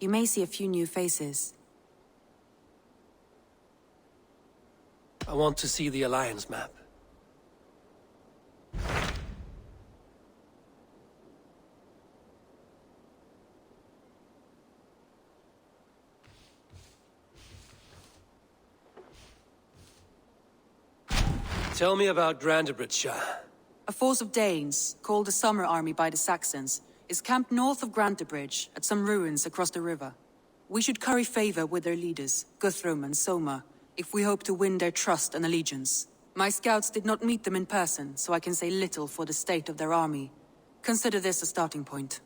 You may see a few new faces. I want to see the Alliance map. Tell me about Grantebridgeshire. A force of Danes, called the Summer Army by the Saxons, is camped north of Grantebridge at some ruins across the river. We should curry favor with their leaders, Guthrum and Soma, if we hope to win their trust and allegiance. My scouts did not meet them in person, so I can say little for the state of their army. Consider this a starting point.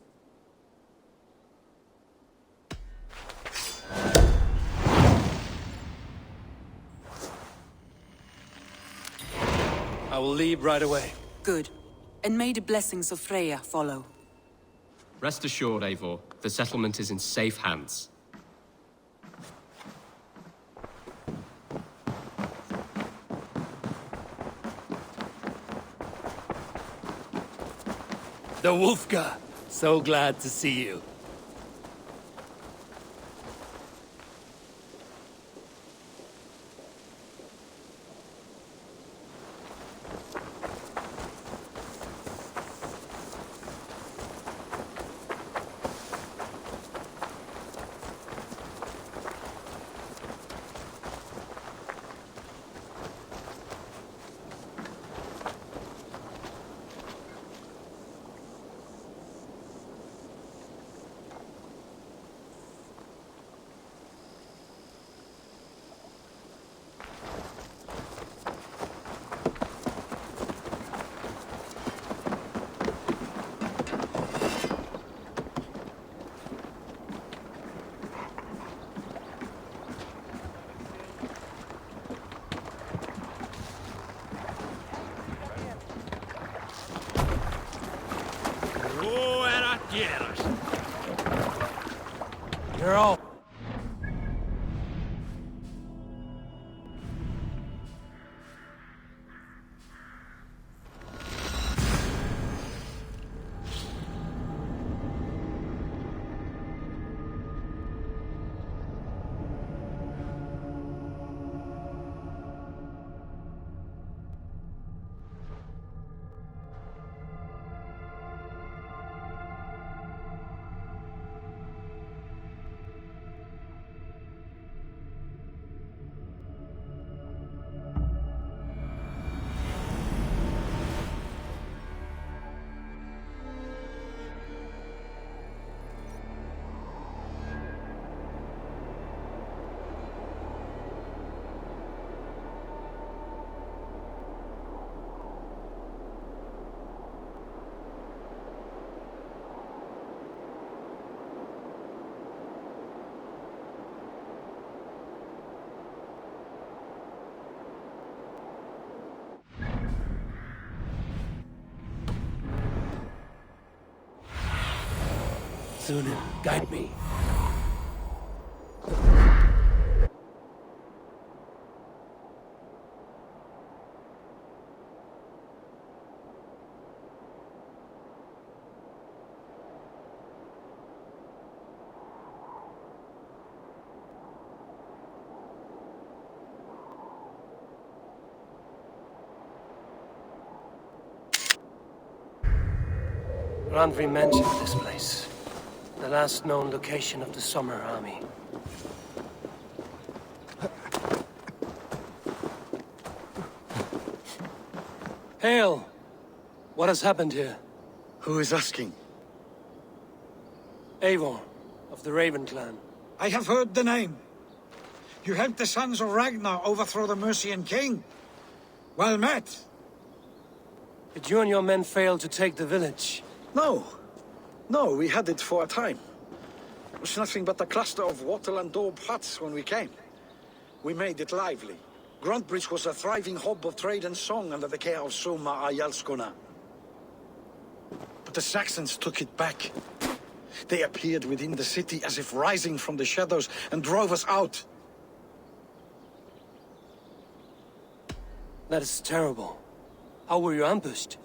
I will leave right away. Good. And may the blessings of Freya follow. Rest assured, Eivor, the settlement is in safe hands. The Wolfka! So glad to see you. You're all... Sunan, guide me. Randvi mentioned this place. The last known location of the Summer Army. Hail! What has happened here? Who is asking? Eivor, of the Raven clan. I have heard the name. You helped the sons of Ragnar overthrow the Mercian king. Well met. Did you and your men fail to take the village? No. No, we had it for a time. It was nothing but a cluster of wattle and daub huts when we came. We made it lively. Grantebridge was a thriving hub of trade and song under the care of Soma Ayalskona. But the Saxons took it back. They appeared within the city as if rising from the shadows and drove us out. That is terrible. How were you ambushed?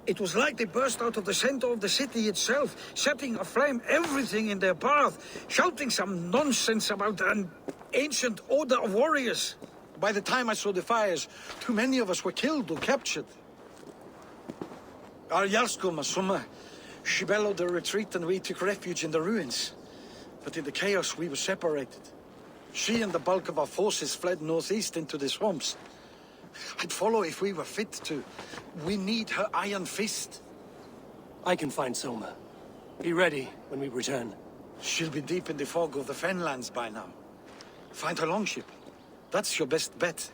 It was like they burst out of the center of the city itself, setting aflame everything in their path, shouting some nonsense about an ancient order of warriors. By the time I saw the fires, too many of us were killed or captured. Our Jarlskoma, Summa, she bellowed a retreat and we took refuge in the ruins. But in the chaos we were separated. She and the bulk of our forces fled northeast into the swamps. I'd follow if we were fit to. We need her iron fist. I can find Soma. Be ready when we return. She'll be deep in the fog of the Fenlands by now. Find her longship. That's your best bet.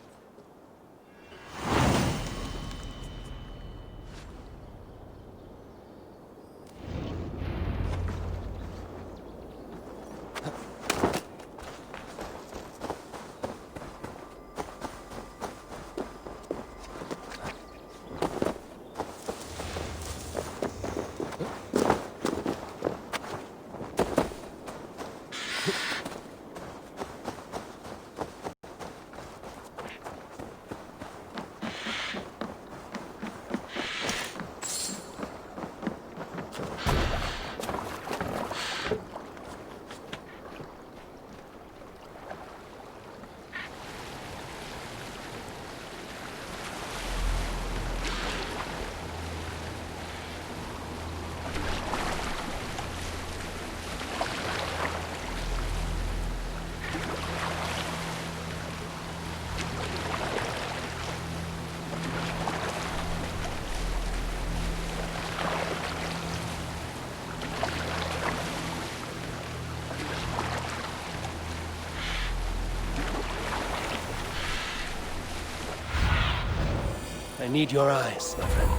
I need your eyes, my friend.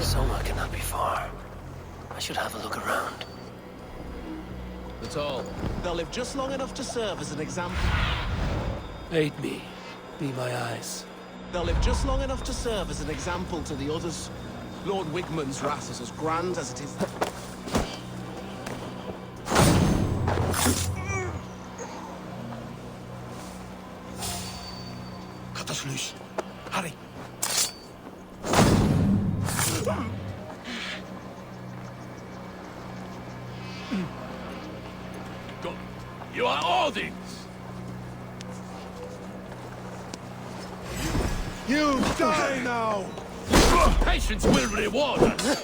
Soma cannot be far. I should have a look around. At all. They'll live just long enough to serve as an example. Aid me. Be my eyes. They'll live just long enough to serve as an example to the others. Lord Wigmund's wrath is as grand as it is... Cut us loose. Hurry. You are Odin's! You die now! Patience will reward us!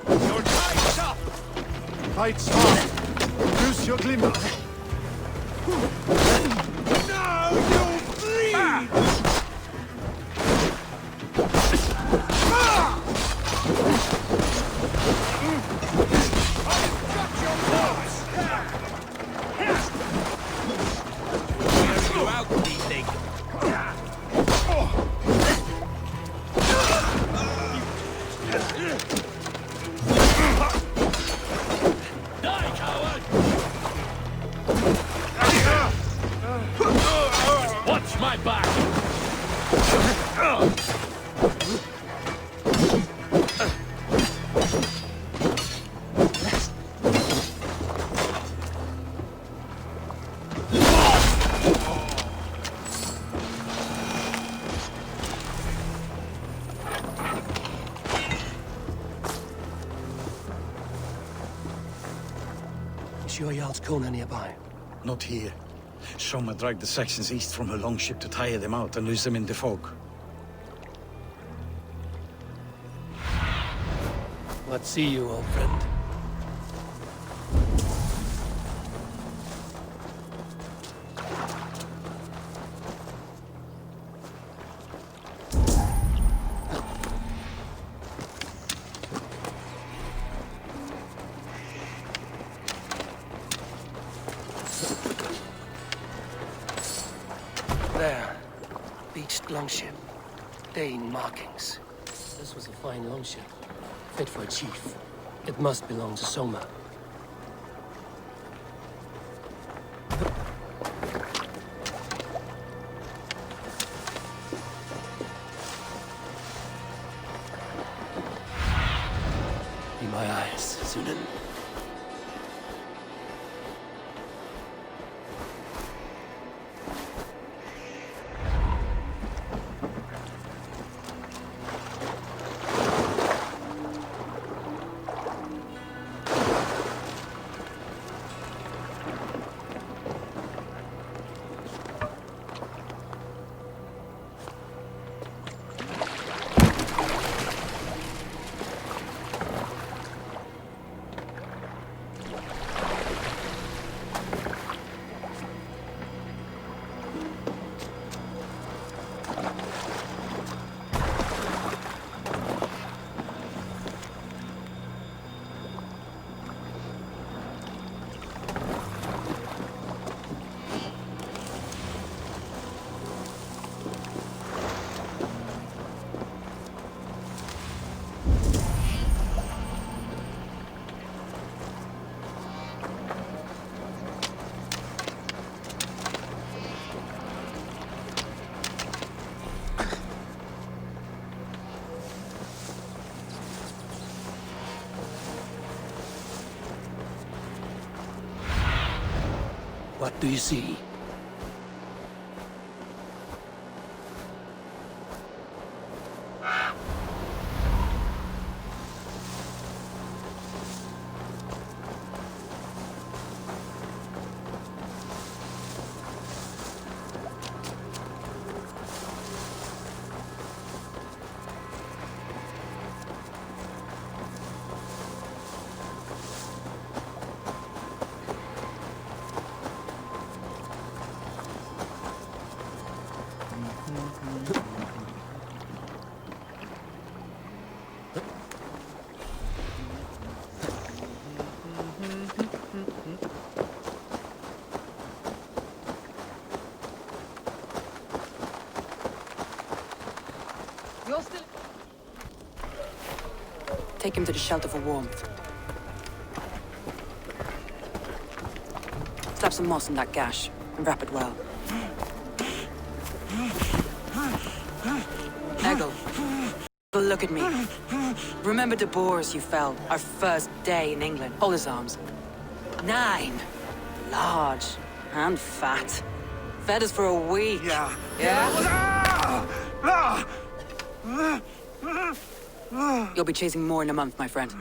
Your time's up! Fight hard! Use your glimmer! Now you bleed! Watch my back! Is your Jarl's Kona nearby? Not here. Soma dragged the Saxons east from her longship to tire them out and lose them in the fog. Let's see you, old friend. There. Beached longship. Dane markings. This was a fine longship, fit for a chief. It must belong to Soma. Be my eyes, Sunan. What do you see? You're still... Take him to the shelter for warmth. Slap some moss in that gash, and wrap it well. Eggle, look at me. Remember the boars you felled, our first day in England? Hold his arms. 9. Large and fat. Fed us for a week. Yeah. Yeah? You'll be chasing more in a month, my friend.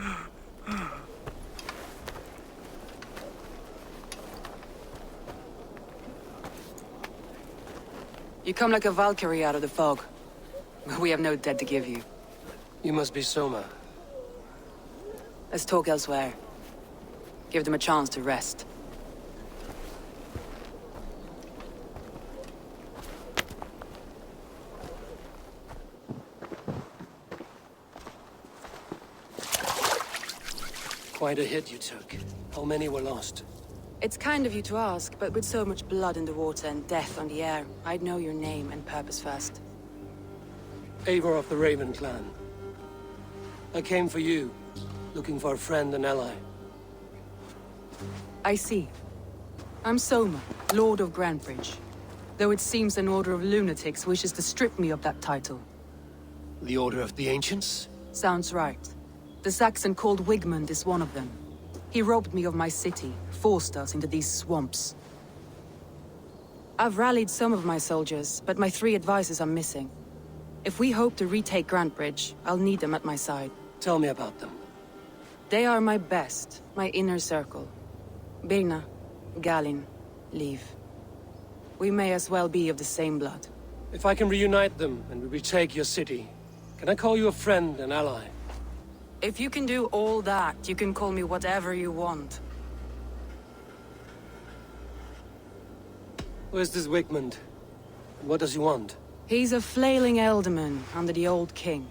You come like a Valkyrie out of the fog. We have no dead to give you. You must be Soma. Let's talk elsewhere. Give them a chance to rest. Quite a hit you took. How many were lost? It's kind of you to ask, but with so much blood in the water and death on the air, I'd know your name and purpose first. Eivor of the Raven clan. I came for you, looking for a friend and ally. I see. I'm Soma, Lord of Grantebridge. Though it seems an order of lunatics wishes to strip me of that title. The Order of the Ancients? Sounds right. The Saxon called Wigmund is one of them. He robbed me of my city, forced us into these swamps. I've rallied some of my soldiers, but my 3 advisors are missing. If we hope to retake Grantebridge, I'll need them at my side. Tell me about them. They are my best, my inner circle. Birna, Galin, Liv. We may as well be of the same blood. If I can reunite them and we retake your city, can I call you a friend and ally? If you can do all that, you can call me whatever you want. Where's this Wigmund? And what does he want? He's a flailing elderman under the old king.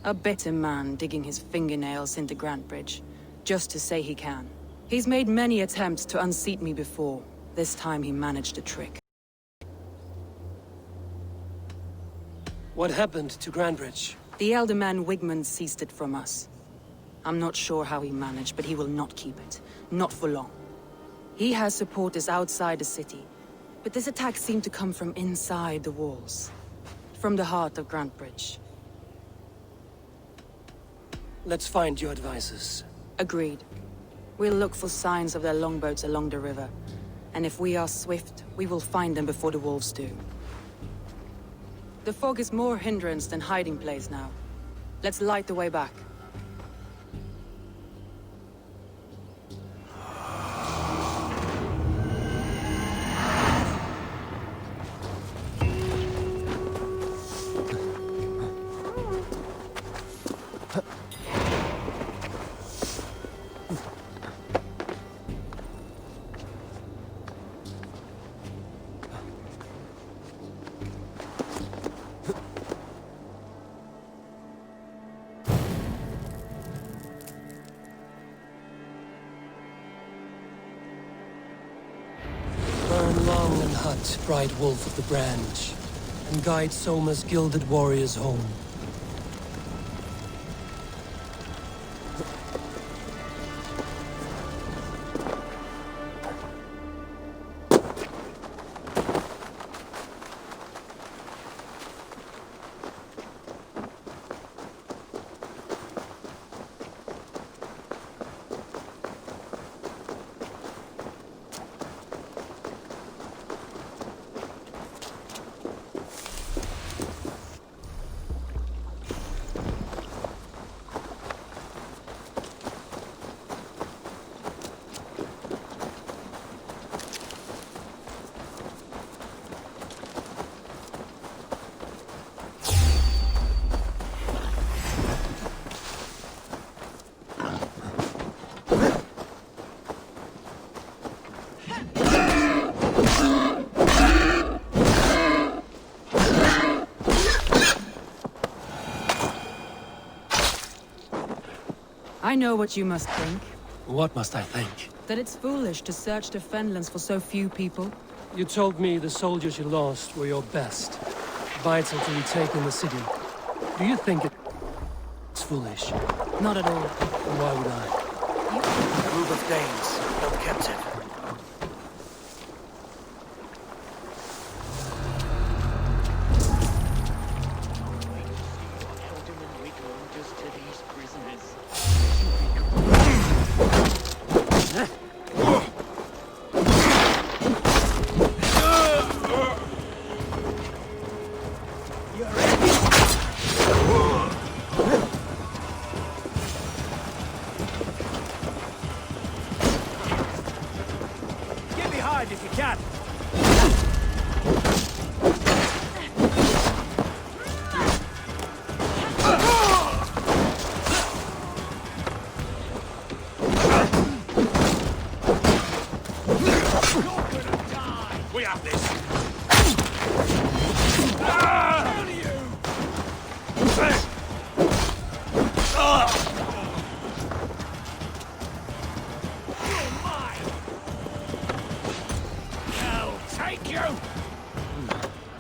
A bitter man digging his fingernails into Grantebridge, just to say he can. He's made many attempts to unseat me before. This time he managed a trick. What happened to Grandbridge? The elder man Wigmund seized it from us. I'm not sure how he managed, but he will not keep it. Not for long. He has supporters outside the city, but this attack seemed to come from inside the walls. From the heart of Grandbridge. Let's find your advisors. Agreed. We'll look for signs of their longboats along the river. And if we are swift, we will find them before the wolves do. The fog is more hindrance than hiding place now. Let's light the way back. Burn long and hut, bright wolf of the branch, and guide Soma's gilded warriors home. I know what you must think. What must I think? That it's foolish to search the Fenlands for so few people. You told me the soldiers you lost were your best. Vital to retaking the city. Do you think it's foolish? Not at all. Why would I? A group of Danes, held captive. If you can. We have this.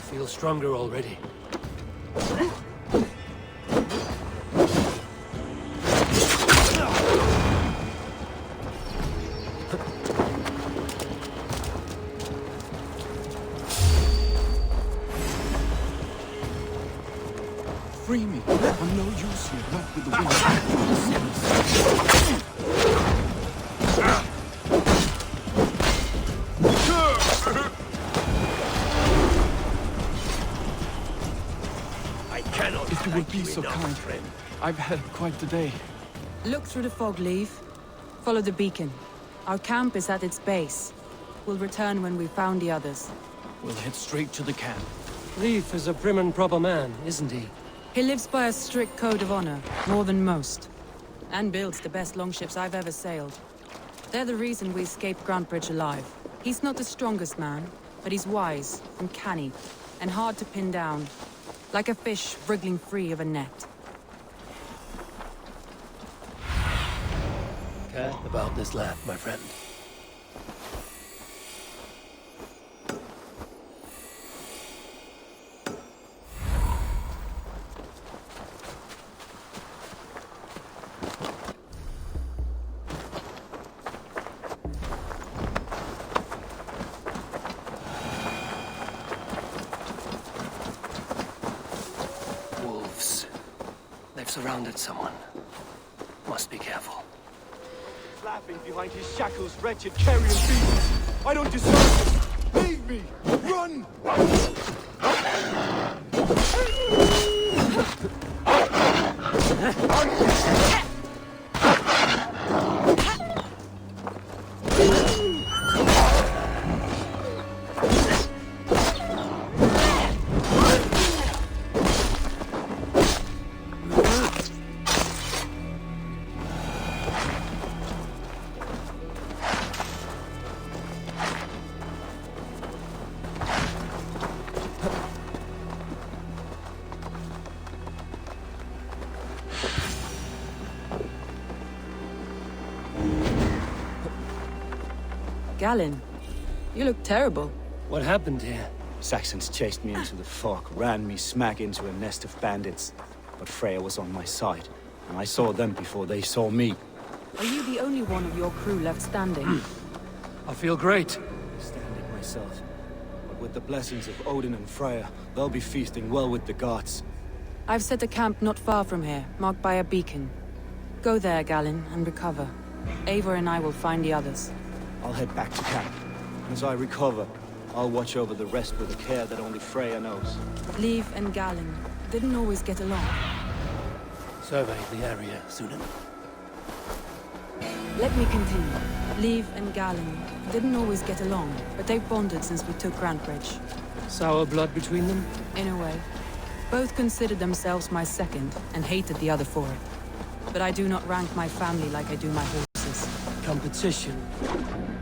I feel stronger already. Free me. I'm no use here, not with the wind. If you would be so kind, friend. I've had quite the day. Look through the fog, Leave. Follow the beacon. Our camp is at its base. We'll return when we've found the others. We'll head straight to the camp. Leif is a prim and proper man, isn't he? He lives by a strict code of honor, more than most. And builds the best longships I've ever sailed. They're the reason we escaped Grandbridge alive. He's not the strongest man, but he's wise and canny, and hard to pin down. Like a fish wriggling free of a net. Care about this land, my friend. They've surrounded someone. Must be careful. Laughing behind his shackles, wretched carrion beasts. I don't deserve it. Leave me! Run! Galen, you look terrible. What happened here? Saxons chased me into the fog, ran me smack into a nest of bandits. But Freya was on my side, and I saw them before they saw me. Are you the only one of your crew left standing? I feel great. Standing myself. But with the blessings of Odin and Freya, they'll be feasting well with the gods. I've set a camp not far from here, marked by a beacon. Go there, Galen, and recover. Eivor and I will find the others. I'll head back to camp. As I recover, I'll watch over the rest with a care that only Freya knows. Leif and Galen didn't always get along. Survey the area, Sunan. Let me continue. Leif and Galen didn't always get along, but they've bonded since we took Grantbridge. Sour blood between them? In a way. Both considered themselves my second, and hated the other for it. But I do not rank my family like I do my horses. Competition.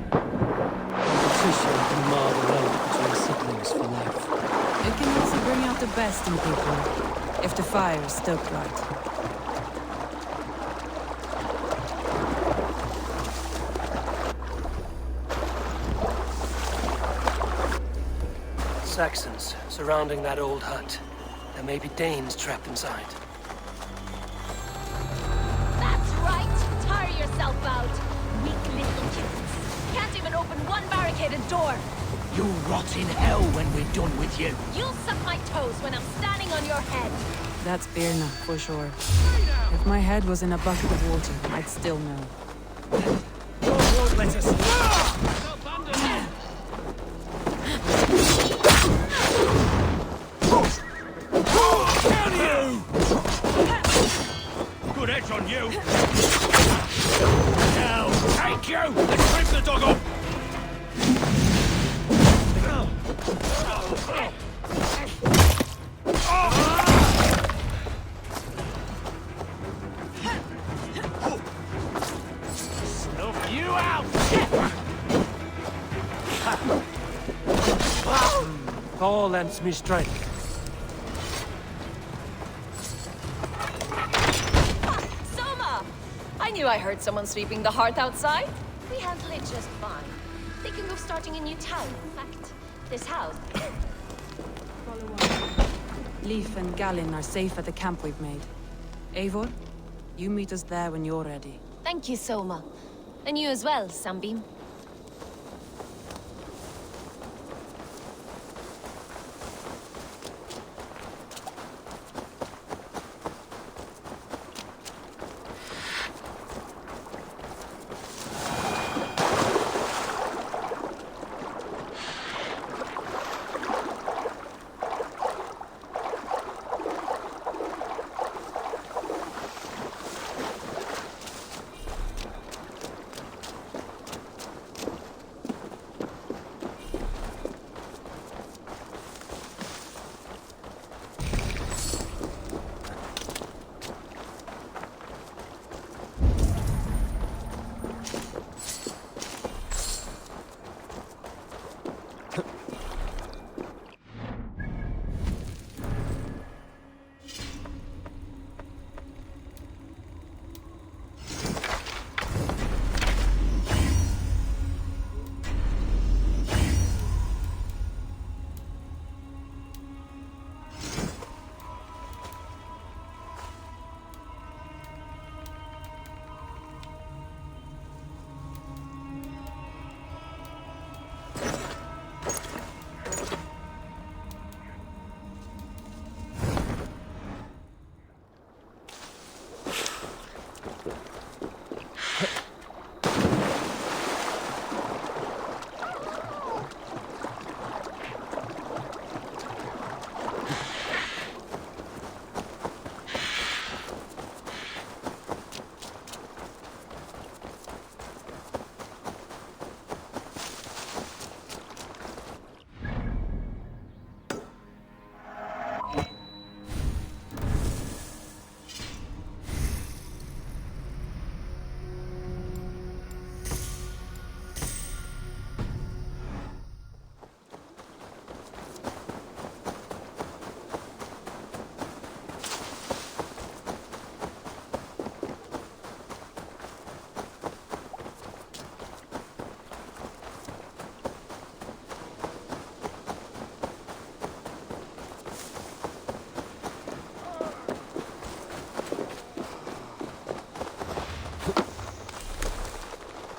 Competition can mar the love between siblings for life. It can also bring out the best in people, if the fire is stoked right. Saxons surrounding that old hut. There may be Danes trapped inside. That's right! Tire yourself out! Weak little kids. Can't even open one barricaded door! You'll rot in hell when we're done with you. You'll suck my toes when I'm standing on your head! That's Birna, for sure. If my head was in a bucket of water, I'd still know. God won't let us... Down you! Good edge on you! Now, take you! Let's rip the dog off! Snuff you out! Thor lends me strength. Soma! I knew I heard someone sweeping the hearth outside. We handle it just fine. Thinking of starting a new town, in fact. This house. Leif and Galen are safe at the camp we've made. Eivor, you meet us there when you're ready. Thank you, Soma. And you as well, Sunbeam.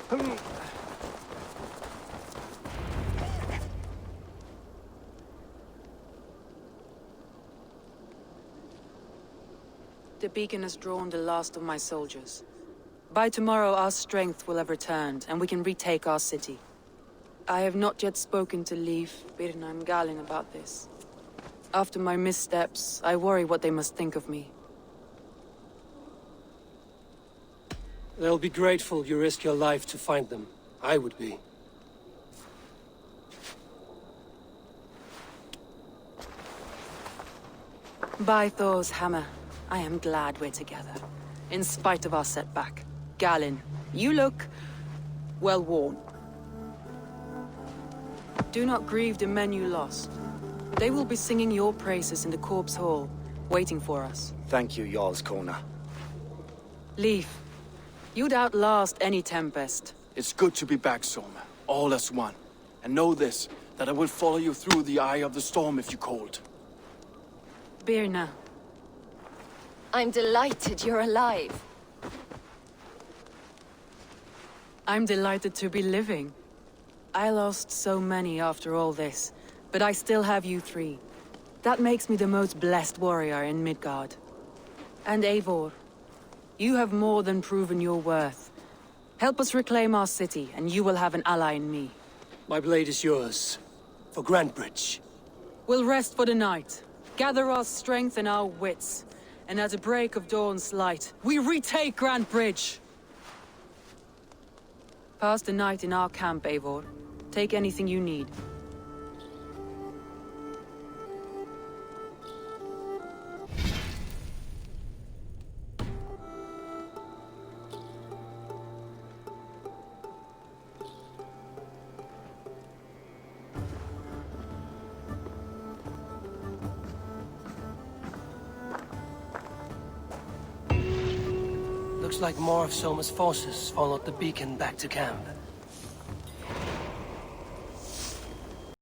The beacon has drawn the last of my soldiers. By tomorrow our strength will have returned, and we can retake our city. I have not yet spoken to Leif, Birna and Galin about this. After my missteps, I worry what they must think of me. They'll be grateful you risk your life to find them. I would be. By Thor's hammer, I am glad we're together. In spite of our setback. Galin, you look... well worn. Do not grieve the men you lost. They will be singing your praises in the Corpse Hall, waiting for us. Thank you, Jarl's Corner. Leif, you'd outlast any tempest. It's good to be back, Soma. All as one. And know this, that I will follow you through the eye of the storm if you called. Birna. I'm delighted you're alive. I'm delighted to be living. I lost so many after all this, but I still have you three. That makes me the most blessed warrior in Midgard. And Eivor, you have more than proven your worth. Help us reclaim our city, and you will have an ally in me. My blade is yours. For Grantebridge. We'll rest for the night, gather our strength and our wits, and at the break of dawn's light, we retake Grantebridge! Pass the night in our camp, Eivor. Take anything you need. Looks like more of Soma's forces followed the beacon back to camp.